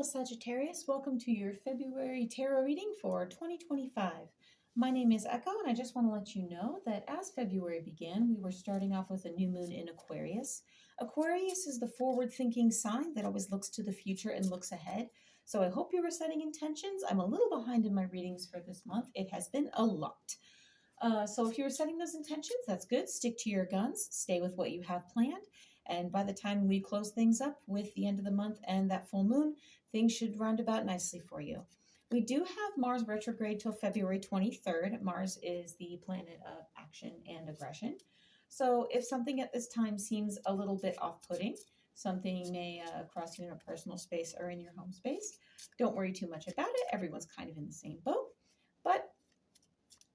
Hello, Sagittarius. Welcome to your February tarot reading for 2025. My name is Echo, and I just want to let you know that as February began, we were starting off with a new moon in Aquarius. Aquarius is the forward-thinking sign that always looks to the future and looks ahead. So I hope you were setting intentions. I'm a little behind in my readings for this month. It has been a lot. So if you were setting those intentions, that's good. Stick to your guns. Stay with what you have planned. And by the time we close things up with the end of the month and that full moon, things should round about nicely for you. We do have Mars retrograde till February 23rd. Mars is the planet of action and aggression. So if something at this time seems a little bit off-putting, something may cross you in a personal space or in your home space, don't worry too much about it. Everyone's kind of in the same boat. But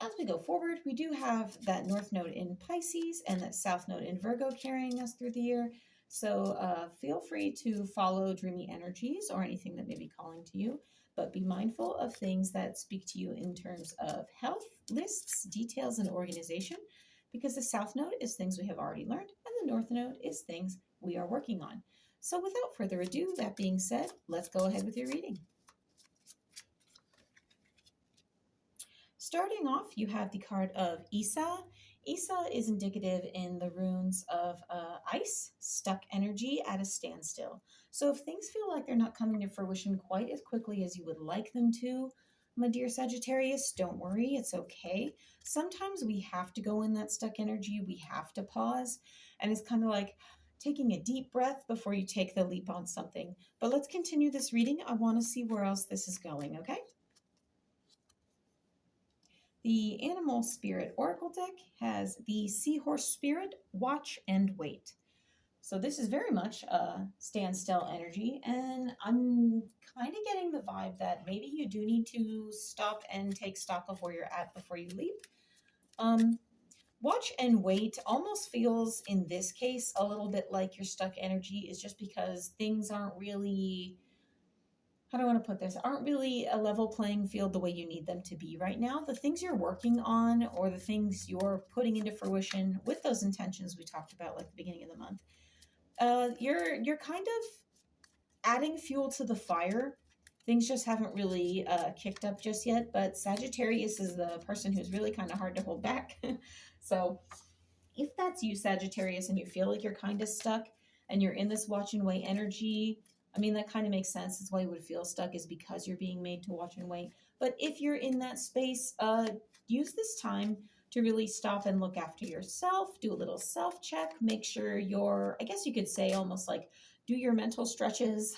as we go forward, we do have that North Node in Pisces and that South Node in Virgo carrying us through the year. So feel free to follow dreamy energies or anything that may be calling to you, but be mindful of things that speak to you in terms of health, lists, details, and organization, because the South Node is things we have already learned and the North Node is things we are working on. So without further ado, that being said, let's go ahead with your reading. Starting off, you have the card of Isa. Isa is indicative in the runes of ice, stuck energy at a standstill. So if things feel like they're not coming to fruition quite as quickly as you would like them to, my dear Sagittarius, don't worry, it's okay. Sometimes we have to go in that stuck energy, we have to pause, and it's kind of like taking a deep breath before you take the leap on something. But let's continue this reading. I want to see where else this is going, okay? The Animal Spirit Oracle deck has the Seahorse Spirit, Watch and Wait. So this is very much a standstill energy, and I'm kind of getting the vibe that maybe you do need to stop and take stock of where you're at before you leap. Watch and wait almost feels, in this case, a little bit like your stuck energy is just because things aren't really, how do I want to put this, aren't really a level playing field the way you need them to be right now. The things you're working on or the things you're putting into fruition with those intentions we talked about like the beginning of the month, you're kind of adding fuel to the fire. Things just haven't really kicked up just yet, but Sagittarius is the person who's really kind of hard to hold back. So if that's you, Sagittarius, and you feel like you're kind of stuck and you're in this watch and wait energy, I mean, that kind of makes sense. That's why you would feel stuck, is because you're being made to watch and wait. But if you're in that space, use this time to really stop and look after yourself, do a little self-check, make sure you're, I guess you could say almost like do your mental stretches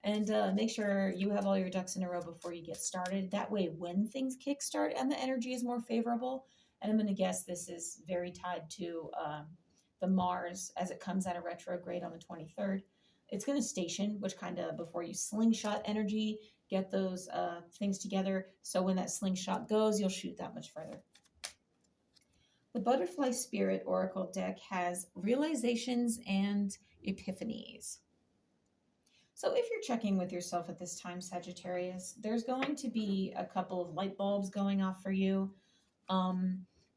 and make sure you have all your ducks in a row before you get started. That way, when things kickstart and the energy is more favorable, and I'm going to guess this is very tied to the Mars as it comes out of retrograde on the 23rd. It's going to station, which kind of before you slingshot energy, get those things together. So when that slingshot goes, you'll shoot that much further. The Butterfly Spirit Oracle deck has realizations and epiphanies. So if you're checking with yourself at this time, Sagittarius, there's going to be a couple of light bulbs going off for you.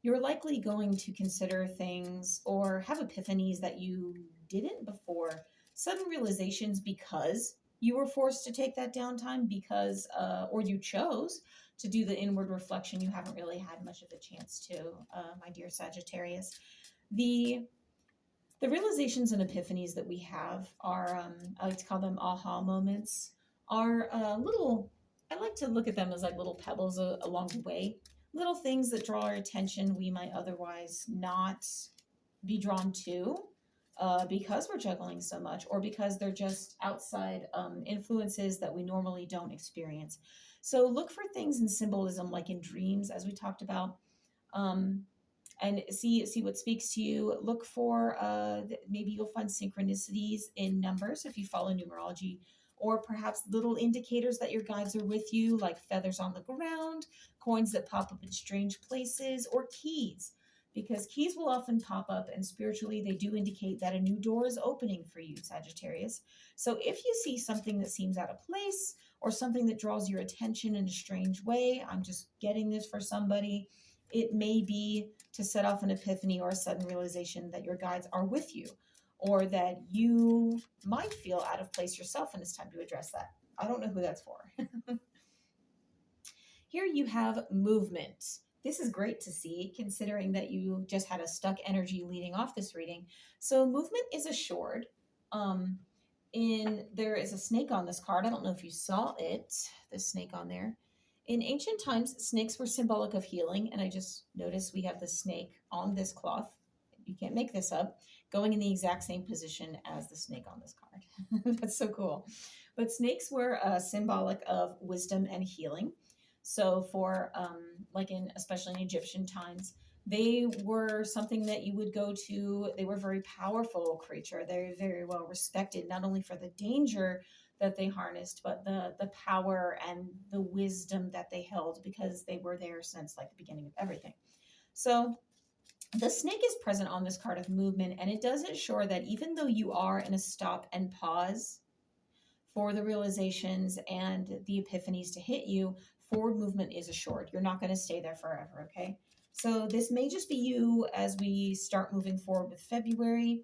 You're likely going to consider things or have epiphanies that you didn't before. Sudden realizations because you were forced to take that downtime, because, or you chose to do the inward reflection you haven't really had much of a chance to, my dear Sagittarius. The realizations and epiphanies that we have are, I like to call them aha moments, are little, I like to look at them as like little pebbles along the way, little things that draw our attention we might otherwise not be drawn to. Because we're juggling so much, or because they're just outside influences that we normally don't experience. So look for things in symbolism, like in dreams, as we talked about, and see what speaks to you. Look for, maybe you'll find synchronicities in numbers if you follow numerology, or perhaps little indicators that your guides are with you, like feathers on the ground, coins that pop up in strange places, or keys. Because keys will often pop up, and spiritually they do indicate that a new door is opening for you, Sagittarius. So if you see something that seems out of place or something that draws your attention in a strange way, I'm just getting this for somebody, it may be to set off an epiphany or a sudden realization that your guides are with you, or that you might feel out of place yourself, and it's time to address that. I don't know who that's for. Here you have movement. This is great to see, considering that you just had a stuck energy leading off this reading. So movement is assured. Um, there is a snake on this card. I don't know if you saw it, the snake on there. In ancient times, snakes were symbolic of healing, and I just noticed we have the snake on this cloth. You can't make this up, going in the exact same position as the snake on this card. That's so cool. But snakes were symbolic of wisdom and healing. So for like in especially in Egyptian times, they were something that you would go to. They were a very powerful creature. They're very well respected, not only for the danger that they harnessed, but the power and the wisdom that they held, because they were there since like the beginning of everything. So the snake is present on this card of movement, and it does ensure that even though you are in a stop and pause for the realizations and the epiphanies to hit you, forward movement is assured. You're not going to stay there forever, okay? So this may just be you as we start moving forward with February.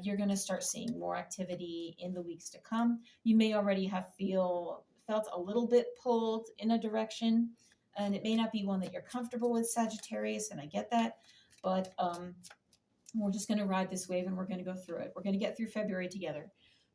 You're going to start seeing more activity in the weeks to come. You may already have felt a little bit pulled in a direction, and it may not be one that you're comfortable with, Sagittarius, and I get that, but we're just going to ride this wave and we're going to go through it. We're going to get through February together.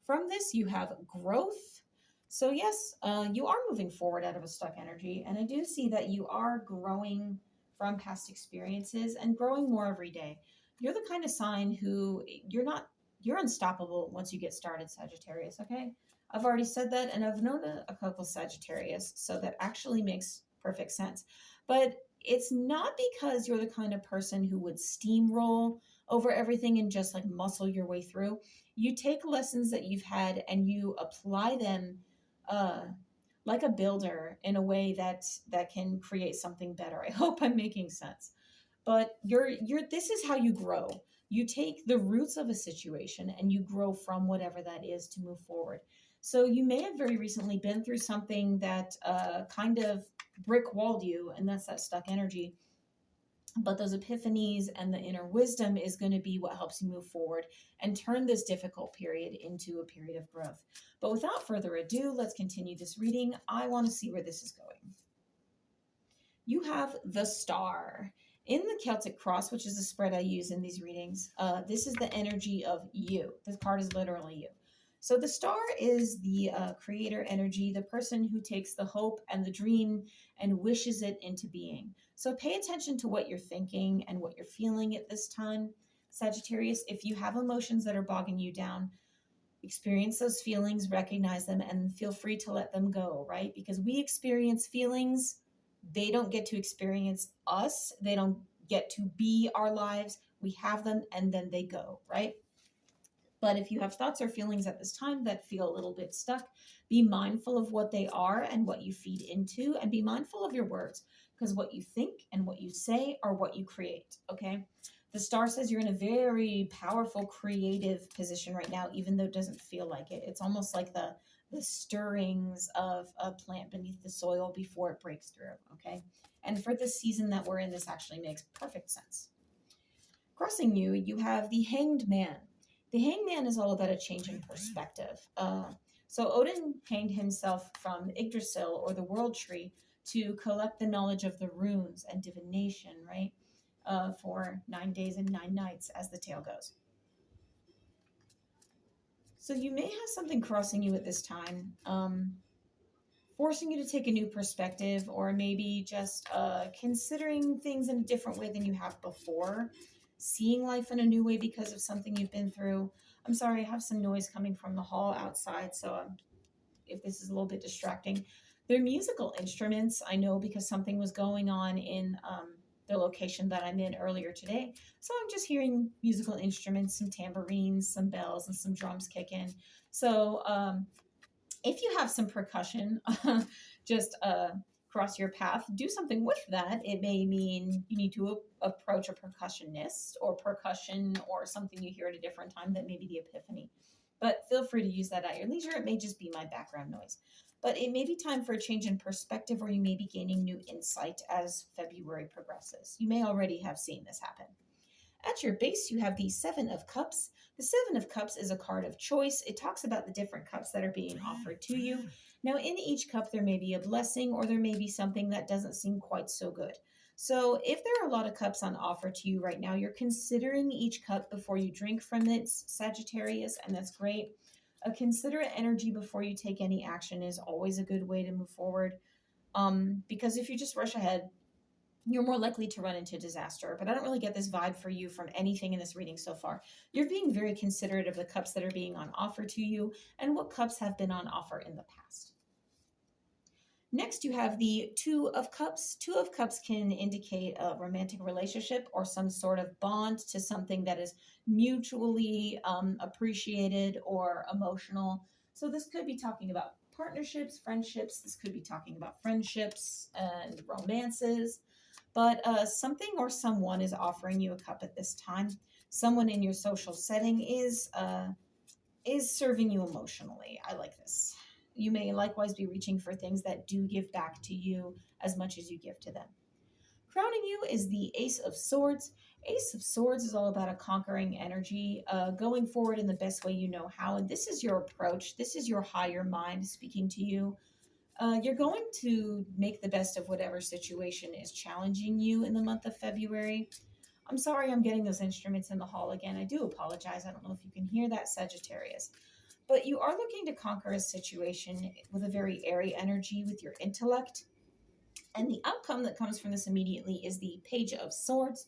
From this, you have growth. So yes, you are moving forward out of a stuck energy, and I do see that you are growing from past experiences and growing more every day. You're the kind of sign who you're unstoppable once you get started, Sagittarius, okay? I've already said that, and I've known a couple Sagittarius, so that actually makes perfect sense. But it's not because you're the kind of person who would steamroll over everything and just like muscle your way through. You take lessons that you've had and you apply them like a builder in a way that can create something better. I hope I'm making sense. But this is how you grow. You take the roots of a situation and you grow from whatever that is to move forward. So you may have very recently been through something that kind of brick walled you, and that's that stuck energy. But those epiphanies and the inner wisdom is going to be what helps you move forward and turn this difficult period into a period of growth. But without further ado, let's continue this reading. I want to see where this is going. You have the Star. In the Celtic Cross, which is the spread I use in these readings, this is the energy of you. This card is literally you. So the Star is the creator energy, the person who takes the hope and the dream and wishes it into being. So pay attention to what you're thinking and what you're feeling at this time, Sagittarius. If you have emotions that are bogging you down, experience those feelings, recognize them, and feel free to let them go, right? Because we experience feelings. They don't get to experience us. They don't get to be our lives. We have them and then they go, right? But if you have thoughts or feelings at this time that feel a little bit stuck, be mindful of what they are and what you feed into, and be mindful of your words, because what you think and what you say are what you create, okay? The Star says you're in a very powerful, creative position right now, even though it doesn't feel like it. It's almost like the stirrings of a plant beneath the soil before it breaks through, okay? And for the season that we're in, this actually makes perfect sense. Crossing you, you have the Hanged Man. The Hanged Man is all about a change in perspective. So Odin hanged himself from Yggdrasil, or the World Tree, to collect the knowledge of the runes and divination, right? For 9 days and 9 nights, as the tale goes. So you may have something crossing you at this time, forcing you to take a new perspective, or maybe just considering things in a different way than you have before, seeing life in a new way because of something you've been through. I'm sorry, I have some noise coming from the hall outside, so if this is a little bit distracting. They're musical instruments, I know, because something was going on in the location that I'm in earlier today. So I'm just hearing musical instruments, some tambourines, some bells, and some drums kick in. So if you have some percussion, just cross your path, do something with that. It may mean you need to approach a percussionist or percussion or something you hear at a different time that may be the epiphany. But feel free to use that at your leisure. It may just be my background noise. But it may be time for a change in perspective, or you may be gaining new insight as February progresses. You may already have seen this happen. At your base, you have the Seven of Cups. The Seven of Cups is a card of choice. It talks about the different cups that are being offered to you. Now, in each cup, there may be a blessing or there may be something that doesn't seem quite so good. So, if there are a lot of cups on offer to you right now, you're considering each cup before you drink from it, Sagittarius, and that's great. A considerate energy before you take any action is always a good way to move forward. Because if you just rush ahead, you're more likely to run into disaster. But I don't really get this vibe for you from anything in this reading so far. You're being very considerate of the cups that are being on offer to you and what cups have been on offer in the past. Next, you have the Two of Cups. Two of Cups can indicate a romantic relationship or some sort of bond to something that is mutually appreciated or emotional. So this could be talking about partnerships, friendships. This could be talking about friendships and romances. But something or someone is offering you a cup at this time. Someone in your social setting is serving you emotionally. I like this. You may likewise be reaching for things that do give back to you as much as you give to them. Crowning you is the Ace of Swords. Ace of Swords is all about a conquering energy, going forward in the best way you know how. And this is your approach. This is your higher mind speaking to you. You're going to make the best of whatever situation is challenging you in the month of February. I'm sorry I'm getting those instruments in the hall again. I do apologize. I don't know if you can hear that, Sagittarius. But you are looking to conquer a situation with a very airy energy with your intellect. And the outcome that comes from this immediately is the Page of Swords.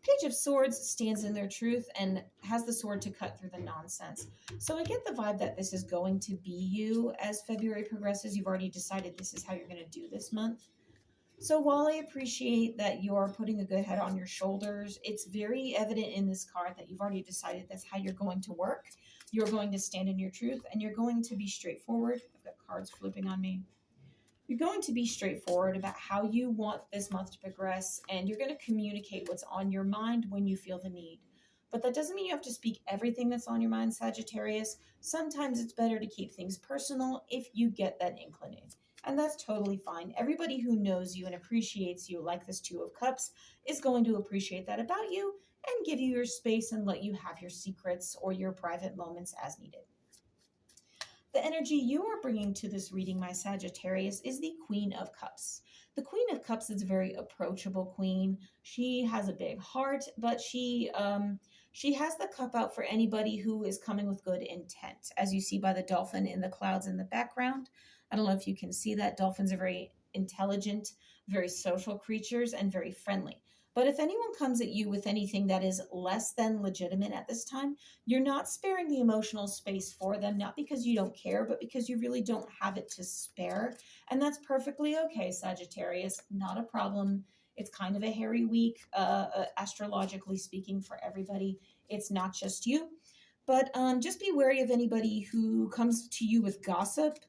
Page of Swords stands in their truth and has the sword to cut through the nonsense. So I get the vibe that this is going to be you as February progresses. You've already decided this is how you're going to do this month. So while I appreciate that you're putting a good head on your shoulders, it's very evident in this card that you've already decided that's how you're going to work. You're going to stand in your truth and you're going to be straightforward. I've got cards flipping on me. You're going to be straightforward about how you want this month to progress, and you're going to communicate what's on your mind when you feel the need. But that doesn't mean you have to speak everything that's on your mind, Sagittarius. Sometimes it's better to keep things personal if you get that inclination. And that's totally fine. Everybody who knows you and appreciates you, like this Two of Cups, is going to appreciate that about you and give you your space and let you have your secrets or your private moments as needed. The energy you are bringing to this reading, my Sagittarius, is the Queen of Cups. The Queen of Cups is a very approachable queen. She has a big heart, but she has the cup out for anybody who is coming with good intent, as you see by the dolphin in the clouds in the background. I don't know if you can see that. Dolphins are very intelligent, very social creatures, and very friendly. But if anyone comes at you with anything that is less than legitimate at this time, you're not sparing the emotional space for them, not because you don't care, but because you really don't have it to spare. And that's perfectly okay, Sagittarius. Not a problem. It's kind of a hairy week, astrologically speaking, for everybody. It's not just you. But just be wary of anybody who comes to you with gossip.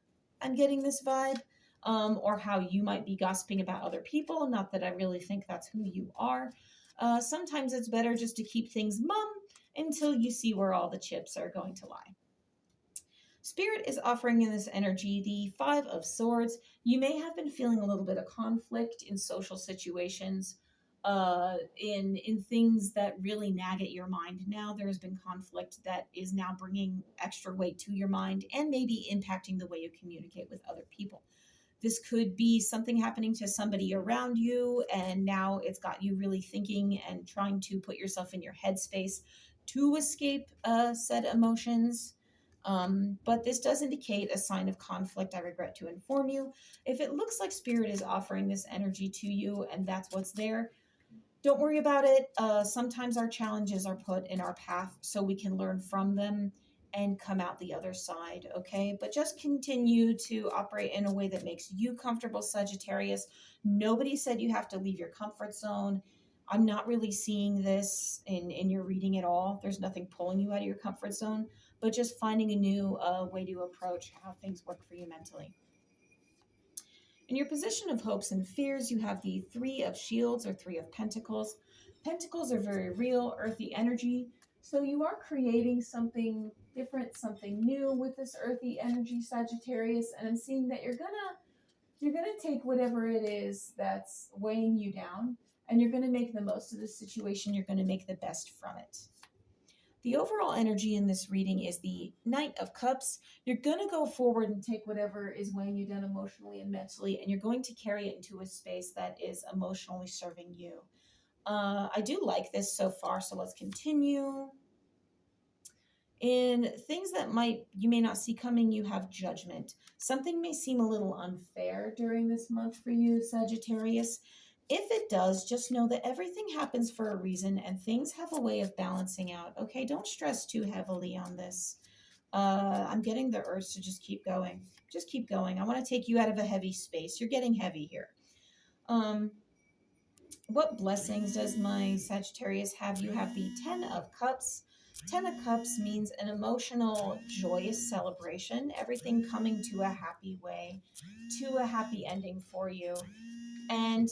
I'm getting this vibe. Or how you might be gossiping about other people. Not that I really think that's who you are. Sometimes it's better just to keep things mum until you see where all the chips are going to lie. Spirit is offering in this energy the Five of Swords. You may have been feeling a little bit of conflict in social situations, in things that really nag at your mind. Now there's been conflict that is now bringing extra weight to your mind and maybe impacting the way you communicate with other people. This could be something happening to somebody around you, and now it's got you really thinking and trying to put yourself in your headspace to escape said emotions. But this does indicate a sign of conflict, I regret to inform you. If it looks like Spirit is offering this energy to you and that's what's there, don't worry about it. Sometimes our challenges are put in our path so we can learn from them and come out the other side, okay? But just continue to operate in a way that makes you comfortable, Sagittarius. Nobody said you have to leave your comfort zone. I'm not really seeing this in your reading at all. There's nothing pulling you out of your comfort zone, but just finding a new way to approach how things work for you mentally. In your position of hopes and fears, you have the Three of Shields or Three of Pentacles. Pentacles are very real, earthy energy. So you are creating something different, something new with this earthy energy, Sagittarius. And I'm seeing that you're gonna take whatever it is that's weighing you down, and you're going to make the most of the situation. You're going to make the best from it. The overall energy in this reading is the Knight of Cups. You're going to go forward and take whatever is weighing you down emotionally and mentally, and you're going to carry it into a space that is emotionally serving you. I do like this so far, so let's continue. In things that you may not see coming, you have Judgment. Something may seem a little unfair during this month for you, Sagittarius. If it does, just know that everything happens for a reason and things have a way of balancing out. Okay, don't stress too heavily on this. I'm getting the urge to just keep going. Just keep going. I want to take you out of a heavy space. You're getting heavy here. What blessings does my Sagittarius have? You have the Ten of Cups. Ten of Cups means an emotional, joyous celebration, everything coming to a happy way, to a happy ending for you. And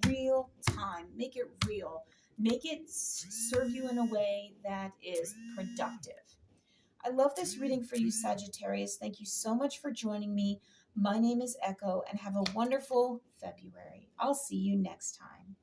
real time. Make it real. Make it serve you in a way that is productive. I love this reading for you, Sagittarius. Thank you so much for joining me. My name is Echo, and have a wonderful February. I'll see you next time.